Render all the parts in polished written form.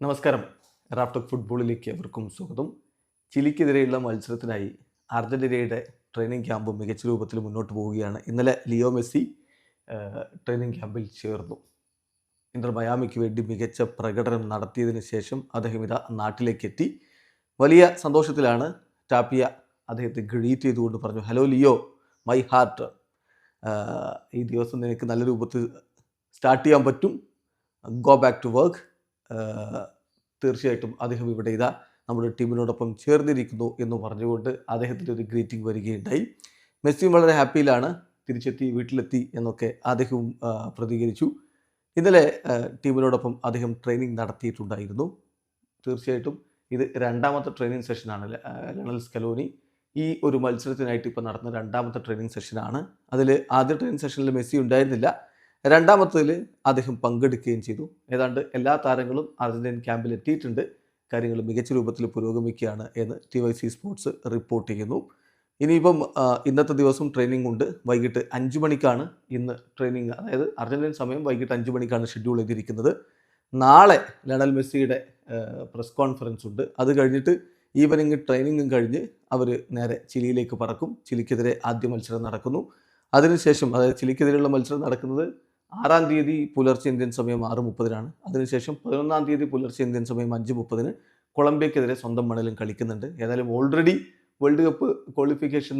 നമസ്കാരം. റാഫ്റ്റോക്ക് ഫുട്ബോളിലേക്ക് എവർക്കും സ്വാഗതം. ചിലിക്കെതിരെയുള്ള മത്സരത്തിനായി അർജന്റീനയുടെ ട്രെയിനിങ് ക്യാമ്പ് മികച്ച രൂപത്തിൽ മുന്നോട്ട് പോവുകയാണ്. ഇന്നലെ ലിയോ മെസ്സി ട്രെയിനിങ് ക്യാമ്പിൽ ചേർന്നു. ഇന്റർ മയാമിക്ക് വേണ്ടി മികച്ച പ്രകടനം നടത്തിയതിന് ശേഷം അദ്ദേഹം ഇതാ നാട്ടിലേക്ക് എത്തി. വലിയ സന്തോഷത്തിലാണ്. ടാപ്പിയ അദ്ദേഹത്തെ ഗ്രീറ്റ് ചെയ്തുകൊണ്ട് പറഞ്ഞു, ഹലോ ലിയോ, മൈ ഹാർട്ട്, ഈ ദിവസം നിനക്ക് നല്ല രൂപത്തിൽ സ്റ്റാർട്ട് ചെയ്യാൻ പറ്റും, ഗോ ബാക്ക് ടു വർക്ക്. തീർച്ചയായിട്ടും അദ്ദേഹം ഇവിടെ ഇതാ നമ്മുടെ ടീമിനോടൊപ്പം ചേർന്നിരിക്കുന്നു എന്ന് പറഞ്ഞുകൊണ്ട് അദ്ദേഹത്തിൻ്റെ ഒരു ഗ്രീറ്റിംഗ് വരികയുണ്ടായി. മെസ്സിയും വളരെ ഹാപ്പിയിലാണ്, തിരിച്ചെത്തി, വീട്ടിലെത്തി എന്നൊക്കെ അദ്ദേഹവും പ്രതികരിച്ചു. ഇന്നലെ ടീമിനോടൊപ്പം അദ്ദേഹം ട്രെയിനിങ് നടത്തിയിട്ടുണ്ടായിരുന്നു. തീർച്ചയായിട്ടും ഇത് രണ്ടാമത്തെ ട്രെയിനിങ് സെഷനാണ്. ലയണൽ സ്കലോനി ഈ ഒരു മത്സരത്തിനായിട്ട് ഇപ്പോൾ നടന്ന രണ്ടാമത്തെ ട്രെയിനിങ് സെഷനാണ്. അതിൽ ആദ്യ ട്രെയിനിങ് സെഷനിൽ മെസ്സി ഉണ്ടായിരുന്നില്ല. രണ്ടാമത്തേതിൽ അദ്ദേഹം പങ്കെടുക്കുകയും ചെയ്തു. ഏതാണ്ട് എല്ലാ താരങ്ങളും അർജന്റീൻ ക്യാമ്പിൽ എത്തിയിട്ടുണ്ട്. കാര്യങ്ങൾ മികച്ച രൂപത്തിൽ പുരോഗമിക്കുകയാണ് എന്ന് TYC സ്പോർട്സ് റിപ്പോർട്ട് ചെയ്യുന്നു. ഇനിയിപ്പം ഇന്നത്തെ ദിവസം ട്രെയിനിങ് ഉണ്ട്. വൈകിട്ട് 5 മണിക്കാണ് ഇന്ന് ട്രെയിനിങ്, അതായത് അർജന്റീൻ സമയം വൈകിട്ട് 5 മണിക്കാണ് ഷെഡ്യൂൾ ചെയ്തിരിക്കുന്നത്. നാളെ ലയണൽ മെസ്സിയുടെ പ്രസ് കോൺഫറൻസ് ഉണ്ട്. അത് കഴിഞ്ഞിട്ട് ഈവനിങ് ട്രെയിനിങ്ങും കഴിഞ്ഞ് അവർ നേരെ ചിലിയിലേക്ക് പറക്കും. ചിലിക്കെതിരെ ആദ്യ മത്സരം നടക്കുന്നു. അതിനുശേഷം, അതായത് ചിലിക്കെതിരെയുള്ള മത്സരം നടക്കുന്നത് 6-ാം തീയതി പുലർച്ചെ ഇന്ത്യൻ സമയം 6:30-നാണ്. അതിനുശേഷം 11-ാം തീയതി പുലർച്ചെ ഇന്ത്യൻ സമയം 5:30-ന് കൊളംബിയക്കെതിരെ സ്വന്തം മണ്ണിലും കളിക്കുന്നുണ്ട്. ഏതായാലും ഓൾറെഡി വേൾഡ് കപ്പ് ക്വാളിഫിക്കേഷൻ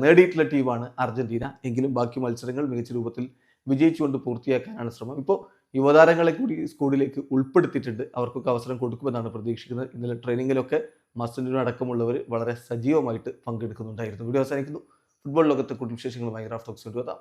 നേടിയിട്ടുള്ള ടീമാണ് അർജന്റീന. എങ്കിലും ബാക്കി മത്സരങ്ങൾ മികച്ച രൂപത്തിൽ വിജയിച്ചുകൊണ്ട് പൂർത്തിയാക്കാനാണ് ശ്രമം. ഇപ്പോൾ യുവതാരങ്ങളെ കൂടി സ്ക്വാഡിലേക്ക് ഉൾപ്പെടുത്തിയിട്ടുണ്ട്. അവർക്കൊക്കെ അവസരം കൊടുക്കുമെന്നാണ് പ്രതീക്ഷിക്കുന്നത്. ഇന്നലെ ട്രെയിനിങ്ങിലൊക്കെ മസ്റ്റൻഡിനോ അടക്കമുള്ളവർ വളരെ സജീവമായിട്ട് പങ്കെടുക്കുന്നുണ്ടായിരുന്നു. വീഡിയോ അവസാനിക്കുന്നു. ഫുട്ബോൾ ലോകത്തെ കൂടുതൽ വിശേഷങ്ങളുമായി റാഫ്റ്റോക്സ് കൊണ്ടുവരാം.